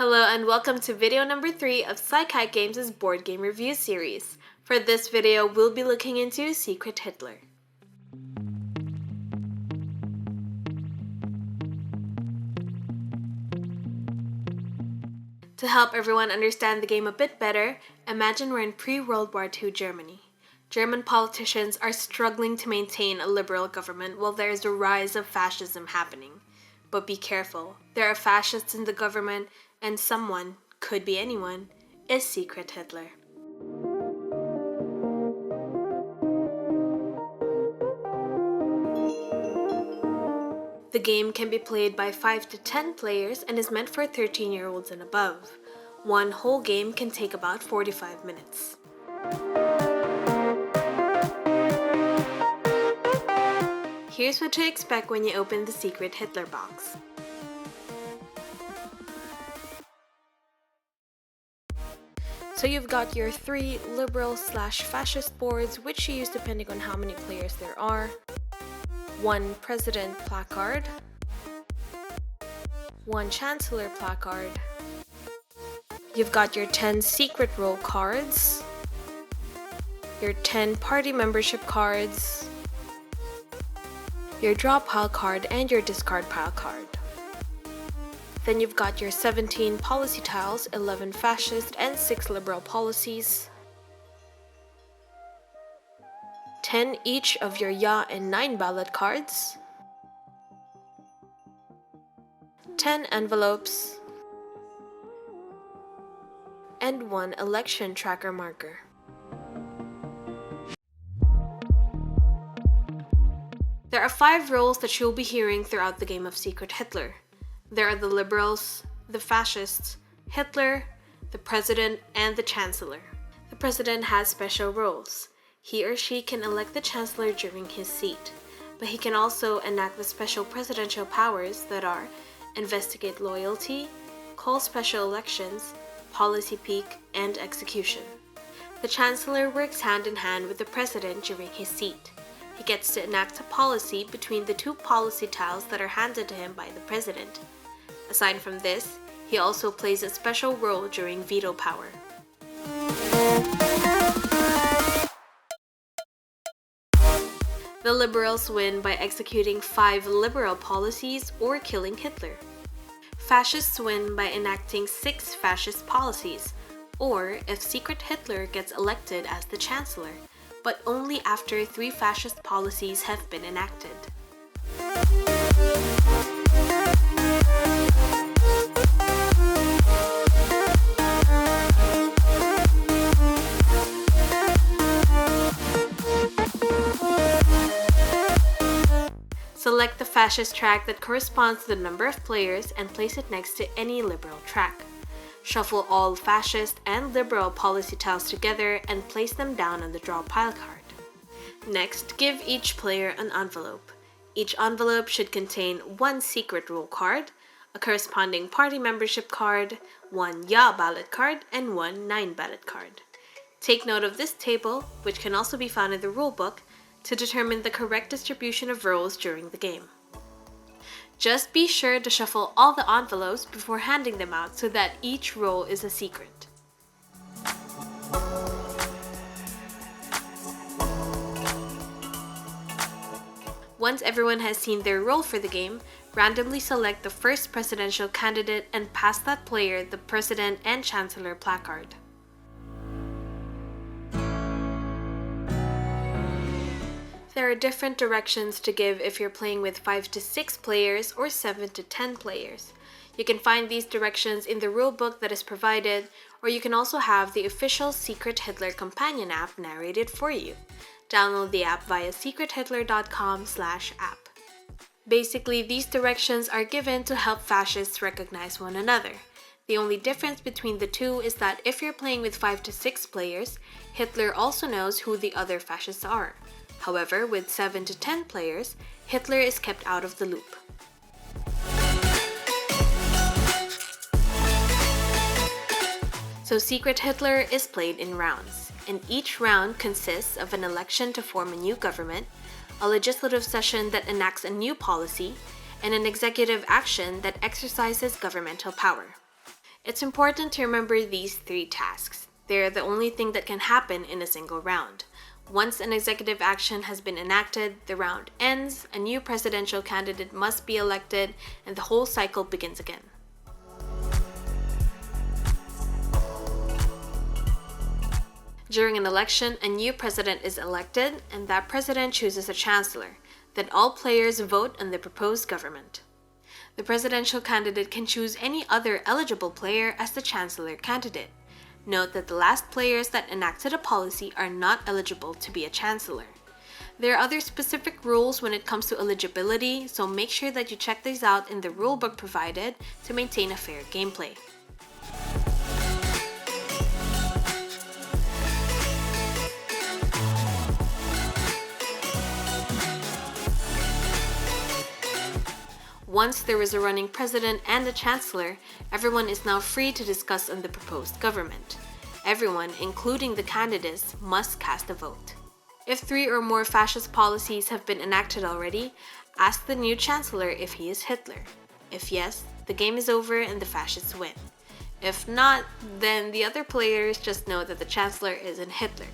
Hello and welcome to video number 3 of PsyCat Games' board game review series. For this video, we'll be looking into Secret Hitler. To help everyone understand the game a bit better, imagine we're in pre-World War II Germany. German politicians are struggling to maintain a liberal government while there is a rise of fascism happening. But be careful, there are fascists in the government, and someone, could be anyone, is Secret Hitler. The game can be played by 5 to 10 players and is meant for 13-year-olds and above. One whole game can take about 45 minutes. Here's what to expect when you open the Secret Hitler box. So you've got your 3 liberal/fascist boards, which you use depending on how many players there are, 1 president placard, 1 chancellor placard, you've got your 10 secret role cards, your 10 party membership cards, your draw pile card, and your discard pile card. Then you've got your 17 policy tiles, 11 fascist and 6 liberal policies, 10 each of your Ja and 9 ballot cards, 10 envelopes, and 1 election tracker marker. There are 5 roles that you'll be hearing throughout the game of Secret Hitler. There are the liberals, the fascists, Hitler, the president, and the chancellor. The president has special roles. He or she can elect the chancellor during his seat, but he can also enact the special presidential powers that are investigate loyalty, call special elections, policy peak, and execution. The chancellor works hand in hand with the president during his seat. He gets to enact a policy between the 2 policy tiles that are handed to him by the president. Aside from this, he also plays a special role during veto power. The liberals win by executing 5 liberal policies or killing Hitler. Fascists win by enacting 6 fascist policies, or if Secret Hitler gets elected as the chancellor, but only after 3 fascist policies have been enacted. Select the fascist track that corresponds to the number of players and place it next to any liberal track. Shuffle all fascist and liberal policy tiles together and place them down on the draw pile card. Next, give each player an envelope. Each envelope should contain 1 secret rule card, a corresponding party membership card, 1 Ja ballot card, and 1 Nein ballot card. Take note of this table, which can also be found in the rulebook, to determine the correct distribution of roles during the game. Just be sure to shuffle all the envelopes before handing them out so that each role is a secret. Once everyone has seen their role for the game, randomly select the first presidential candidate and pass that player the president and chancellor placard. There are different directions to give if you're playing with 5 to 6 players or 7 to 10 players. You can find these directions in the rulebook that is provided, or you can also have the official Secret Hitler companion app narrated for you. Download the app via secrethitler.com/app. Basically, these directions are given to help fascists recognize one another. The only difference between the two is that if you're playing with 5 to 6 players, Hitler also knows who the other fascists are. However, with 7 to 10 players, Hitler is kept out of the loop. So Secret Hitler is played in rounds, and each round consists of an election to form a new government, a legislative session that enacts a new policy, and an executive action that exercises governmental power. It's important to remember these three tasks. They're the only thing that can happen in a single round. Once an executive action has been enacted, the round ends, a new presidential candidate must be elected, and the whole cycle begins again. During an election, a new president is elected, and that president chooses a chancellor. Then all players vote on the proposed government. The presidential candidate can choose any other eligible player as the chancellor candidate. Note that the last players that enacted a policy are not eligible to be a chancellor. There are other specific rules when it comes to eligibility, so make sure that you check these out in the rulebook provided to maintain a fair gameplay. Once there is a running president and a chancellor, everyone is now free to discuss on the proposed government. Everyone, including the candidates, must cast a vote. If 3 or more fascist policies have been enacted already, ask the new chancellor if he is Hitler. If yes, the game is over and the fascists win. If not, then the other players just know that the chancellor isn't Hitler.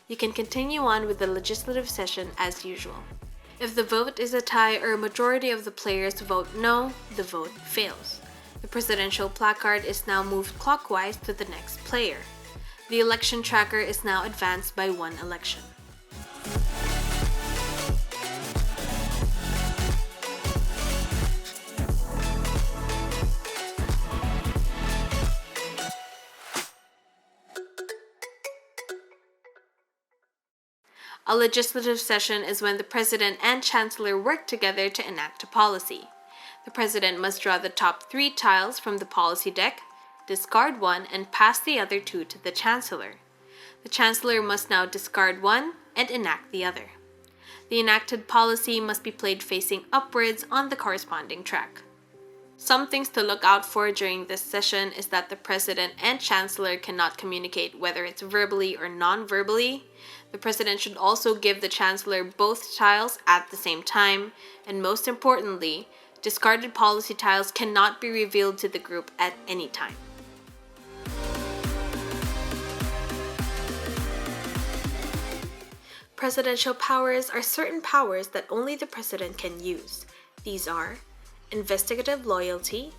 You can continue on with the legislative session as usual. If the vote is a tie or a majority of the players vote no, the vote fails. The presidential placard is now moved clockwise to the next player. The election tracker is now advanced by 1 election. A legislative session is when the president and chancellor work together to enact a policy. The president must draw the top 3 tiles from the policy deck, discard 1, and pass the other 2 to the chancellor. The chancellor must now discard 1 and enact the other. The enacted policy must be played facing upwards on the corresponding track. Some things to look out for during this session is that the president and chancellor cannot communicate, whether it's verbally or non-verbally. The president should also give the chancellor both tiles at the same time, and most importantly, discarded policy tiles cannot be revealed to the group at any time. Presidential powers are certain powers that only the president can use. These are investigative loyalty,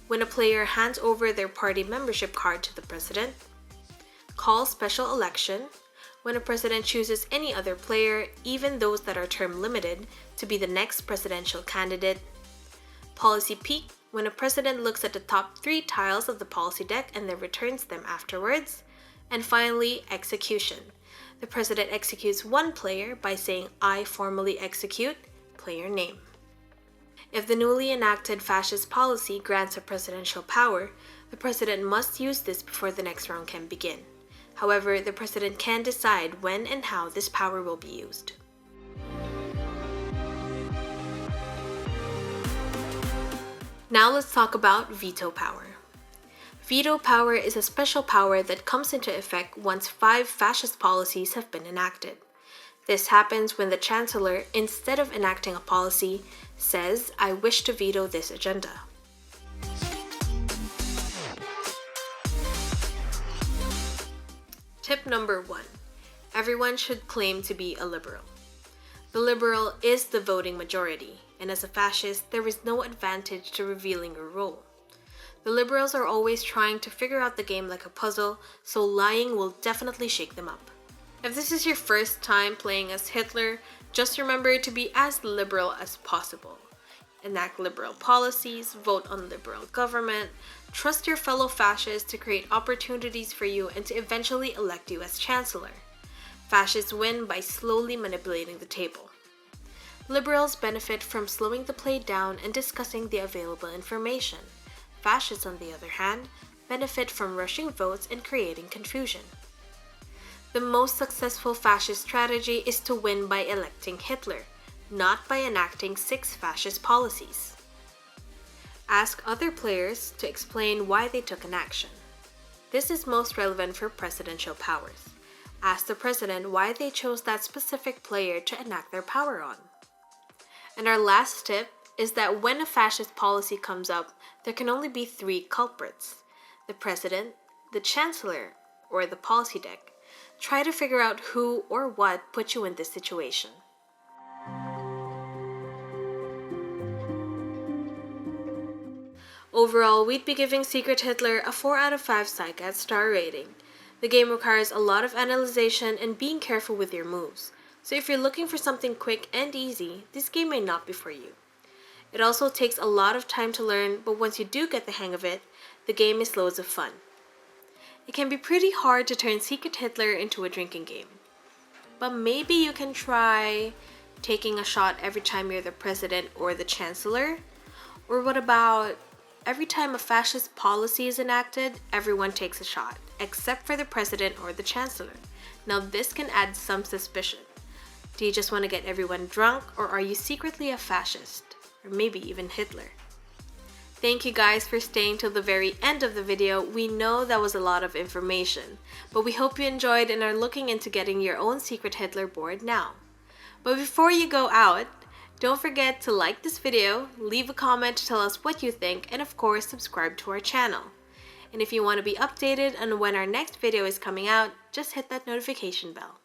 when a player hands over their party membership card to the president; call special election, when a president chooses any other player, even those that are term limited, to be the next presidential candidate; policy peek, when a president looks at the top 3 tiles of the policy deck and then returns them afterwards; and finally, execution. The president executes one player by saying, "I formally execute," player name. If the newly enacted fascist policy grants a presidential power, the president must use this before the next round can begin. However, the president can decide when and how this power will be used. Now let's talk about veto power. Veto power is a special power that comes into effect once 5 fascist policies have been enacted. This happens when the chancellor, instead of enacting a policy, says, "I wish to veto this agenda." Tip number 1. Everyone should claim to be a liberal. The liberal is the voting majority, and as a fascist, there is no advantage to revealing your role. The liberals are always trying to figure out the game like a puzzle, so lying will definitely shake them up. If this is your first time playing as Hitler, just remember to be as liberal as possible. Enact liberal policies, vote on liberal government, trust your fellow fascists to create opportunities for you and to eventually elect you as chancellor. Fascists win by slowly manipulating the table. Liberals benefit from slowing the play down and discussing the available information. Fascists, on the other hand, benefit from rushing votes and creating confusion. The most successful fascist strategy is to win by electing Hitler, not by enacting 6 fascist policies. Ask other players to explain why they took an action. This is most relevant for presidential powers. Ask the president why they chose that specific player to enact their power on. And our last tip is that when a fascist policy comes up, there can only be 3 culprits. the president, the chancellor, or the policy deck. Try to figure out who or what put you in this situation. Overall, we'd be giving Secret Hitler a 4 out of 5 PsyCat star rating. The game requires a lot of analyzation and being careful with your moves, so if you're looking for something quick and easy, this game may not be for you. It also takes a lot of time to learn, but once you do get the hang of it, the game is loads of fun. It can be pretty hard to turn Secret Hitler into a drinking game. But maybe you can try taking a shot every time you're the president or the chancellor? Or what about every time a fascist policy is enacted, everyone takes a shot, except for the president or the chancellor? Now this can add some suspicion. Do you just want to get everyone drunk, or are you secretly a fascist? Or maybe even Hitler? Thank you guys for staying till the very end of the video. We know that was a lot of information, but we hope you enjoyed and are looking into getting your own Secret Hitler board now. But before you go out, don't forget to like this video, leave a comment to tell us what you think, and of course subscribe to our channel. And if you want to be updated on when our next video is coming out, just hit that notification bell.